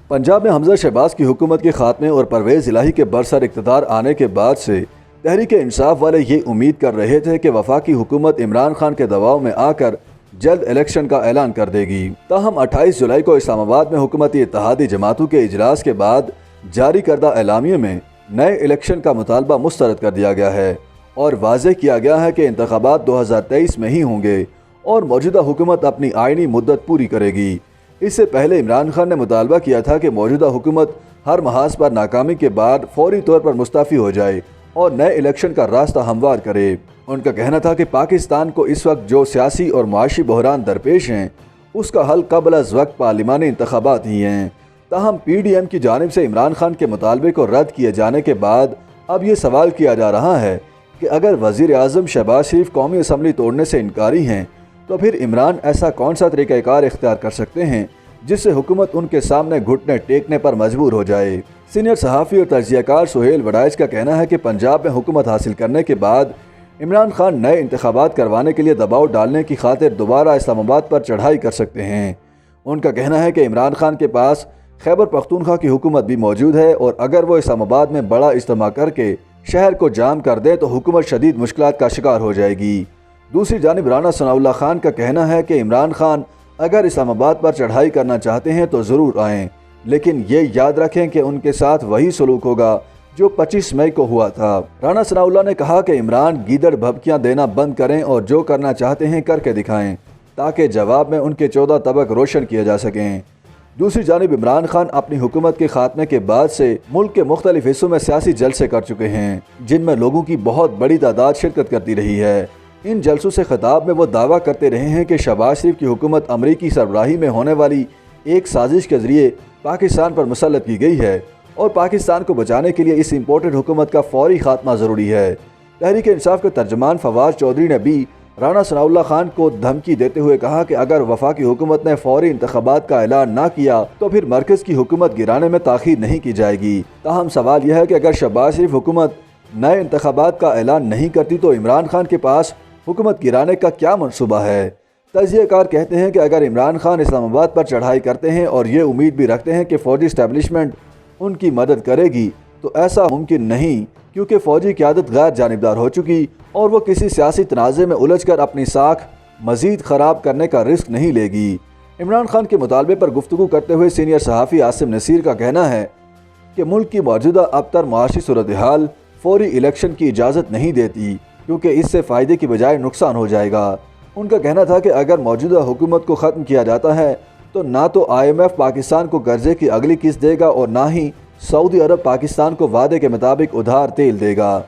پنجاب میں حمزہ شہباز کی حکومت کے خاتمے اور پرویز الہی کے برسر اقتدار آنے کے بعد سے تحریک انصاف والے یہ امید کر رہے تھے کہ وفاقی حکومت عمران خان کے دباؤ میں آ کر جلد الیکشن کا اعلان کر دے گی۔ تاہم 28 جولائی کو اسلام آباد میں حکومتی اتحادی جماعتوں کے اجلاس کے بعد جاری کردہ اعلامیے میں نئے الیکشن کا مطالبہ مسترد کر دیا گیا ہے اور واضح کیا گیا ہے کہ انتخابات 2023 میں ہی ہوں گے اور موجودہ حکومت اپنی آئینی مدت پوری کرے گی۔ اس سے پہلے عمران خان نے مطالبہ کیا تھا کہ موجودہ حکومت ہر محاذ پر ناکامی کے بعد فوری طور پر مستعفی ہو جائے اور نئے الیکشن کا راستہ ہموار کرے۔ ان کا کہنا تھا کہ پاکستان کو اس وقت جو سیاسی اور معاشی بحران درپیش ہیں اس کا حل قبل از وقت پارلیمانی انتخابات ہی ہیں۔ تاہم پی ڈی ایم کی جانب سے عمران خان کے مطالبے کو رد کیے جانے کے بعد اب یہ سوال کیا جا رہا ہے کہ اگر وزیر اعظم شہباز شریف قومی اسمبلی توڑنے سے انکاری ہیں تو پھر عمران ایسا کون سا طریقہ کار اختیار کر سکتے ہیں جس سے حکومت ان کے سامنے گھٹنے ٹیکنے پر مجبور ہو جائے۔ سینئر صحافی اور تجزیہ کار سہیل وڈائچ کا کہنا ہے کہ پنجاب میں حکومت حاصل کرنے کے بعد عمران خان نئے انتخابات کروانے کے لیے دباؤ ڈالنے کی خاطر دوبارہ اسلام آباد پر چڑھائی کر سکتے ہیں۔ ان کا کہنا ہے کہ عمران خان کے پاس خیبر پختونخوا کی حکومت بھی موجود ہے اور اگر وہ اسلام آباد میں بڑا اجتماع کر کے شہر کو جام کر دے تو حکومت شدید مشکلات کا شکار ہو جائے گی۔ دوسری جانب رانا ثناء اللہ خان کا کہنا ہے کہ عمران خان اگر اسلام آباد پر چڑھائی کرنا چاہتے ہیں تو ضرور آئیں، لیکن یہ یاد رکھیں کہ ان کے ساتھ وہی سلوک ہوگا جو 25 مئی کو ہوا تھا۔ رانا ثناء اللہ نے کہا کہ عمران گیدڑ بھبکیاں دینا بند کریں اور جو کرنا چاہتے ہیں کر کے دکھائیں تاکہ جواب میں ان کے 14 طبق روشن کیے جا سکیں۔ دوسری جانب عمران خان اپنی حکومت کے خاتمے کے بعد سے ملک کے مختلف حصوں میں سیاسی جلسے کر چکے ہیں جن میں لوگوں کی بہت بڑی تعداد شرکت کرتی رہی ہے۔ ان جلسوں سے خطاب میں وہ دعویٰ کرتے رہے ہیں کہ شہباز شریف کی حکومت امریکی سربراہی میں ہونے والی ایک سازش کے ذریعے پاکستان پر مسلط کی گئی ہے اور پاکستان کو بچانے کے لیے اس امپورٹڈ حکومت کا فوری خاتمہ ضروری ہے۔ تحریک انصاف کے ترجمان فواز چودھری نے بھی رانا ثناء اللہ خان کو دھمکی دیتے ہوئے کہا کہ اگر وفاقی حکومت نے فوری انتخابات کا اعلان نہ کیا تو پھر مرکز کی حکومت گرانے میں تاخیر نہیں کی جائے گی۔ تاہم سوال یہ ہے کہ اگر شہباز شریف حکومت نئے انتخابات کا اعلان نہیں کرتی تو عمران خان کے پاس حکومت گرانے کا کیا منصوبہ ہے؟ تجزیہ کار کہتے ہیں کہ اگر عمران خان اسلام آباد پر چڑھائی کرتے ہیں اور یہ امید بھی رکھتے ہیں کہ فوجی اسٹیبلشمنٹ ان کی مدد کرے گی تو ایسا ممکن نہیں، کیونکہ فوجی قیادت غیر جانبدار ہو چکی اور وہ کسی سیاسی تنازع میں الجھ کر اپنی ساکھ مزید خراب کرنے کا رسک نہیں لے گی۔ عمران خان کے مطالبے پر گفتگو کرتے ہوئے سینئر صحافی عاصم نصیر کا کہنا ہے کہ ملک کی موجودہ ابتر معاشی صورتحال فوری الیکشن کی اجازت نہیں دیتی کیونکہ اس سے فائدے کی بجائے نقصان ہو جائے گا۔ ان کا کہنا تھا کہ اگر موجودہ حکومت کو ختم کیا جاتا ہے تو نہ تو IMF پاکستان کو قرضے کی اگلی قسط دے گا اور نہ ہی سعودی عرب پاکستان کو وعدے کے مطابق ادھار تیل دے گا۔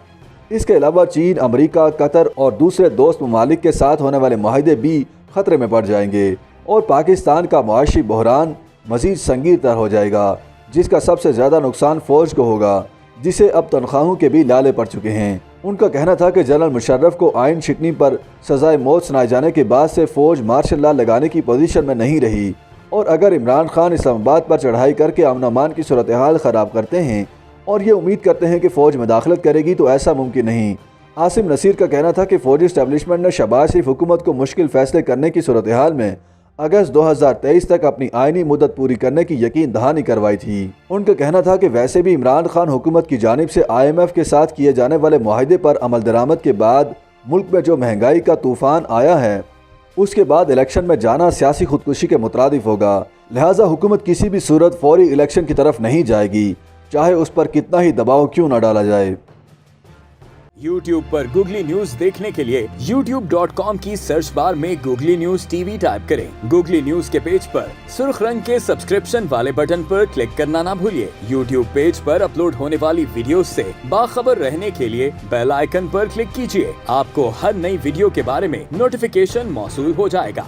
اس کے علاوہ چین، امریکہ، قطر اور دوسرے دوست ممالک کے ساتھ ہونے والے معاہدے بھی خطرے میں پڑ جائیں گے اور پاکستان کا معاشی بحران مزید سنگین تر ہو جائے گا، جس کا سب سے زیادہ نقصان فوج کو ہوگا، جسے اب تنخواہوں کے بھی لالے پڑ چکے ہیں۔ ان کا کہنا تھا کہ جنرل مشرف کو آئین شکنی پر سزائے موت سنائے جانے کے بعد سے فوج مارشل لا لگانے کی پوزیشن میں نہیں رہی اور اگر عمران خان اسلام آباد پر چڑھائی کر کے امن و امان کی صورتحال خراب کرتے ہیں اور یہ امید کرتے ہیں کہ فوج مداخلت کرے گی تو ایسا ممکن نہیں۔ عاصم نصیر کا کہنا تھا کہ فوجی اسٹیبلشمنٹ نے شہباز شریف حکومت کو مشکل فیصلے کرنے کی صورتحال میں اگست 2023 تک اپنی آئینی مدت پوری کرنے کی یقین دہانی کروائی تھی۔ ان کا کہنا تھا کہ ویسے بھی عمران خان حکومت کی جانب سے IMF کے ساتھ کیے جانے والے معاہدے پر عمل درآمد کے بعد ملک میں جو مہنگائی کا طوفان آیا ہے اس کے بعد الیکشن میں جانا سیاسی خودکشی کے مترادف ہوگا، لہٰذا حکومت کسی بھی صورت فوری الیکشن کی طرف نہیں جائے گی، چاہے اس پر کتنا ہی دباؤ کیوں نہ ڈالا جائے۔ YouTube پر گوگلی نیوز دیکھنے کے لیے youtube.com کی سرچ بار میں googly news T V type کریں۔ گوگلی نیوز کے پیج پر سرخ رنگ کے سبسکرپشن والے بٹن پر کلک کرنا نہ بھولیے۔ YouTube پیج پر اپلوڈ ہونے والی ویڈیوز سے باخبر رہنے کے لیے بیل آئیکن پر کلک کیجیے۔ آپ کو ہر نئی ویڈیو کے بارے میں نوٹیفیکیشن موصول ہو جائے گا۔